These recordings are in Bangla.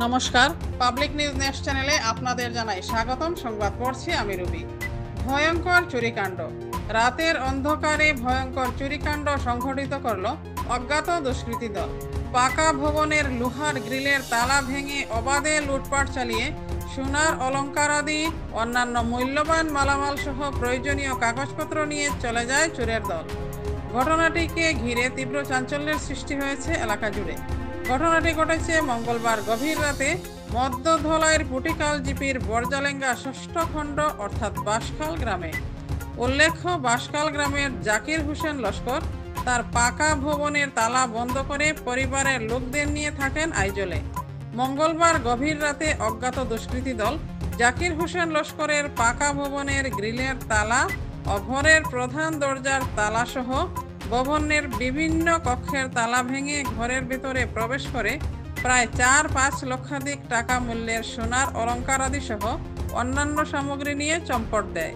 নমস্কার, পাবলিক নিউজ নেক্সট চ্যানেলে আপনাদের জানাই স্বাগতম। সংবাদ পড়ছি আমি রুবি। ভয়ঙ্কর চুরিকাণ্ড। রাতের অন্ধকারে ভয়ঙ্কর চুরিকাণ্ড সংঘটিত করল অজ্ঞাত দুষ্কৃতী দল। পাকা ভবনের লোহার গ্রিলের তালা ভেঙে অবাধে লুটপাট চালিয়ে সোনার অলঙ্কারাদি অন্যান্য মূল্যবান মালামাল সহ প্রয়োজনীয় কাগজপত্র নিয়ে চলে যায় চোরের দল। ঘটনাটিকে ঘিরে তীব্র চাঞ্চল্যের সৃষ্টি হয়েছে এলাকা জুড়ে। ঘটনাটি ঘটেছে মঙ্গলবার গভীর রাতে মধ্যধলাইয়ের পুটিকাল জিপির বরজালেঙ্গা ষষ্ঠ খণ্ড অর্থাৎ বাঁশখাল গ্রামে। উল্লেখ্য, বাঁশখাল গ্রামের জাকির হোসেন লস্কর তার পাকা ভবনের তালা বন্ধ করে পরিবারের লোকদের নিয়ে থাকেন আইজলে। মঙ্গলবার গভীর রাতে অজ্ঞাত দুষ্কৃতী দল জাকির হোসেন লস্করের পাকা ভবনের গ্রিলের তালা ও ঘরের প্রধান দরজার তালা সহ ভবনের বিভিন্ন কক্ষের তালা ভেঙে ঘরের ভিতরে প্রবেশ করে প্রায় 4-5 লক্ষাধিক টাকা মূল্যের সোনার অলঙ্কারাদি সহ অন্যান্য সামগ্রী নিয়ে চম্পট দেয়।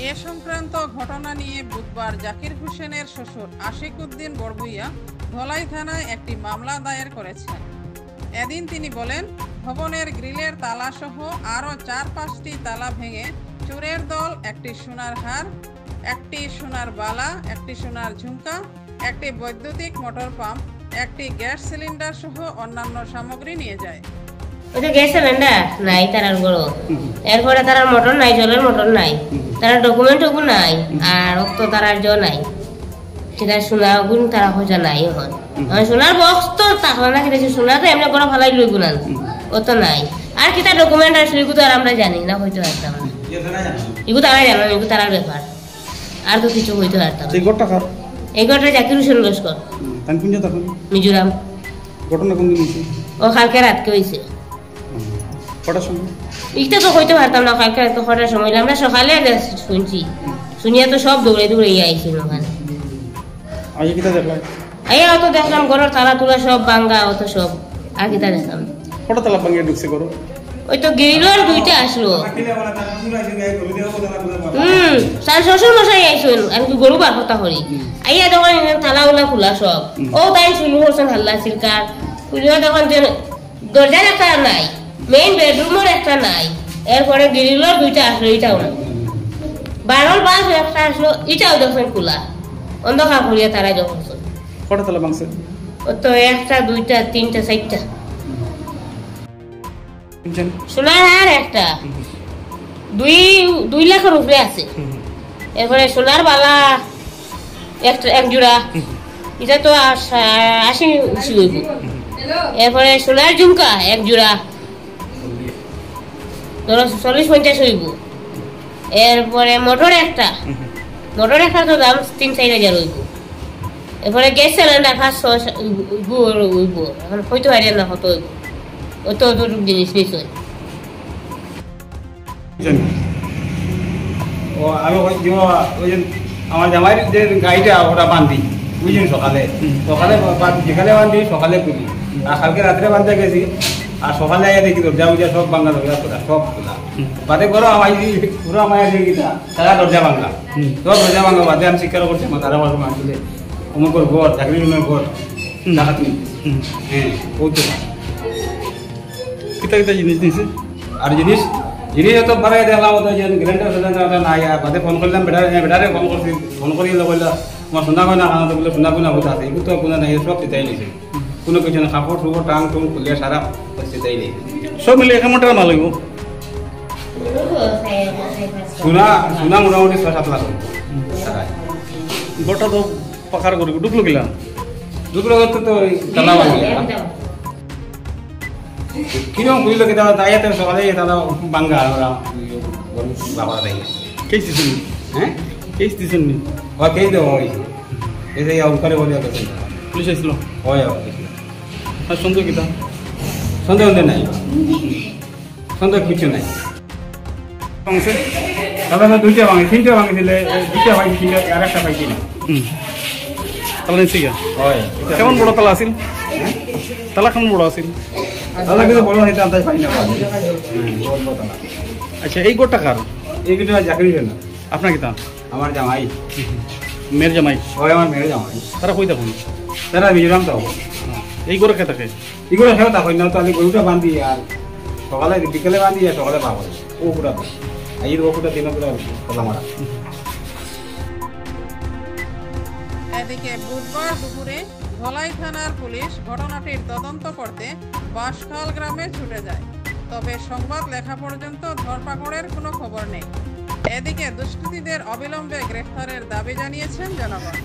এ সংক্রান্ত ঘটনা নিয়ে বুধবার জাকির হোসেনের শ্বশুর আশিক উদ্দিন বড়ভূইয়া ধলাই থানায় একটি মামলা দায়ের করেছেন। এদিন তিনি বলেন, ভবনের গ্রিলের তালা সহ আরও 4-5টি তালা ভেঙে চোরের দল একটি সোনার হার, একটি সোনার বালা, একটি সোনার ঝুমকা, একটি বৈদ্যুতিক মোটর পাম্প, একটি গ্যাস সিলিন্ডার সহ অন্যান্য সামগ্রী নিয়ে যায়। ওই গ্যাস সিলিন্ডার নাই তারার বড়, এরপরে তারার মোটর নাই, জলের মোটর নাই, তারা ডকুমেন্টও নাই, আর অত তারার জ নাই, সেটা সোনার গুণ তারা খোঁজা নাই। এখন সোনার বক্স তো তাহলে না কেটেছে, সোনা তো এমনি করে ফালাই লই গুণান ও তো নাই। আর কি তার ডকুমেন্ট আছে এগুলো তো আর আমরা জানি না, হইতে পারতাম না, এগুলো তারাই জানো, এগুলো তারার ব্যাপার, আর তো কিছু হইতে পারতাম। এই ঘটনা জাকির হোসেন লস্কর, মিজোরাম। ঘটনা কোন দিন হয়েছে? ও কালকে রাতকে হয়েছে। কটার সময়? এটা তো হইতে পারতাম না, কালকে রাত কটার সময়, আমরা সকালে শুনছি, শুনিয়া তো সব দৌড়ে দৌড়ে আইছিল ওখানে। আগে কিতা দেখলাম? আইয়া অত দেখলাম ঘরের তালা তুলা সব ভাঙ্গা, অত সব আর কিতা দেখলাম। কটা তালা ভাঙিয়ে ঢুকছে করো? ওই তো গ্রিলের দুইটা আসলো। তার শ্বশুর মশাই আইসুন, আমি তো গরু বার কথা করি, আইয়া তখন তালা উলা খোলা সব। ও তাই শুরু করছেন হাল্লা চিল্কার, খুলিয়া তখন দরজার একটা নাই, মেইন বেডরুমের একটা নাই, এরপরে গ্রিলের দুইটা আসলো, এটাও না, বারোর বাস একটা আসলো, এটাও দেখছেন খোলা, অন্ধকার করিয়া তারাই যখন। কটা তালা ভাঙছে? ও তো একটা, দুইটা, তিনটা, চারটা সোনার হার, একটা 2 লাখের উপরে আছে। এরপরে সোনার বালা একটা, এক জোড়া, এটা তো 80 হইব। এরপরে সোনার ঝুমকা এক জোড়া, ধরো 40-50 হইব। এরপরে মোটর একটা তো দাম 3-4 হাজার হইব। এরপরে গ্যাস সিলিন্ডার 5-6 হইব, এখন হইতে পারি না কত হইব, অত জিনিস নিশ্চয়। আমি আমার জামাই যে গাড়িটা ওটা বান্ধি বুঝছেন, সকালে যেখানে বান্ধি সকালে খুলি, আর কালকে রাত্রে বান্ধতে গেছি, আর সকালে আইয়া দেখি দরজা বুঝা সব বাংলা, দরজা খোলা সব খোলা, বাদে করো পুরো আমার গীতা তারা দরজা বাংলা, সব দরজা বাংলা, বাদে আমি স্বীকার করছি তারা আমার মানছিলে অমুকর ঘর, চাকরি ঘর ডাকাতি। হ্যাঁ ওই তো কিতা কিতা জিনিস নিয়েছে? আর জিনিস তো বারে দেখলাম গ্রাইন্ডার নাই, বাদে ফোন করলাম, বেটারে ফোন করি বললো আমার সোনা কয়না খানা, তো বলে সোনা কয়না হতে আছে, এগুলো তো কোনো নাই, সব চিতাই নিয়েছে, কোনো কিছু না, কাপড় টুপড় টাং টুং খুলিয়া সারা চিতাই নেই, সব মিলে 1 টাকা না লাগবো। সোনা মোটামুটি 6-7 লাখ গোটা তো পাখার করে ঢুকলো কিলা? দুপুরে করতে তো তালা ভাঙিয়া কিরকম বুঝলো কি তাই সকালে তারা বাঙ্গা বাবা তাই কেস দিছেন? হ্যাঁ কেস দিছেন নি? কেই দেওয়া হয়েছে, এই অঙ্কারে বলে পুলিশ আসছিল? হয় আর সন্দেহ কিতা? সন্দেহ নাই, সন্দেহ কিছু নাই। ভাঙছে তাহলে তো দুইটা ভাঙে, তিনটা ভাঙেছিলে, দুইটা ভাঙি, তিনটা আর একটা পাইছি না। তালা নিচ্ছি গা হয় কেমন বড় তালা আছিল? তালা কেমন বড় আছিল? তাহলে কিন্তু বড় হইতে আনতে পাই না। বড় বড় তালা। আচ্ছা এই গোটা কার? এইগুলো চাকরি না, আপনার কিতা? আমার জামাই, মেয়ের জামাই? হয় আমার মেয়ের জামাই। তারা কই দেখুন? তারা মিজোরাম তো। এই করে কে থাকে? এগুলো খেয়ে তখন না, তাহলে গরুটা বান্ধি আর সকালে বিকেলে বান্ধি আর সকালে পাবো ও পুরা তো এই ও পুরা দিন পুরা খোলা মারা। এদিকে বুধবার দুপুরে ধলাই থানার পুলিশ ঘটনাটির তদন্ত করতে বাঁশখাল গ্রামে ছুটে যায়, তবে সংবাদ লেখা পর্যন্ত ধরপাকড়ের কোনো খবর নেই। এদিকে দুষ্কৃতীদের অবিলম্বে গ্রেফতারের দাবি জানিয়েছেন জনগণ।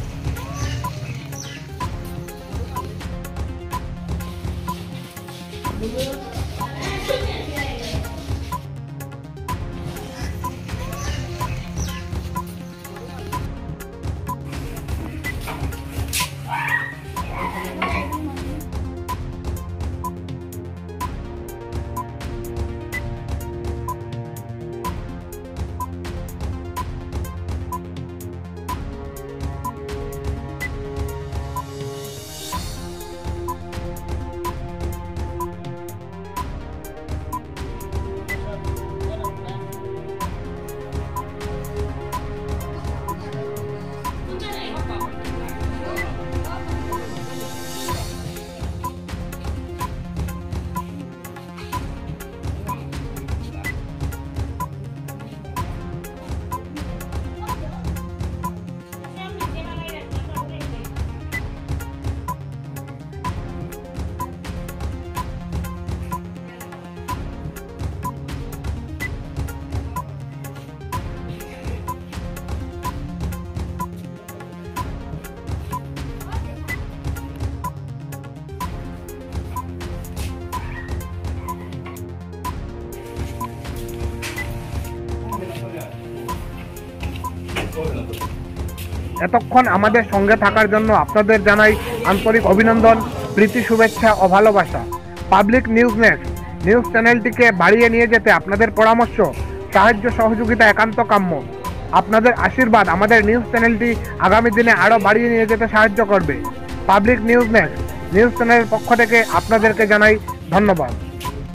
এতক্ষণ আমাদের সঙ্গে থাকার জন্য আপনাদের জানাই আন্তরিক অভিনন্দন, প্রীতি, শুভেচ্ছা ও ভালোবাসা। পাবলিক নিউজ নেক্সট নিউজ চ্যানেলটিকে বাড়িয়ে নিয়ে যেতে আপনাদের পরামর্শ, সাহায্য, সহযোগিতা একান্ত কাম্য। আপনাদের আশীর্বাদ আমাদের নিউজ চ্যানেলটি আগামী দিনে আরও বাড়িয়ে নিয়ে যেতে সাহায্য করবে। পাবলিক নিউজ নেক্সট নিউজ চ্যানেলের পক্ষ থেকে আপনাদেরকে জানাই ধন্যবাদ।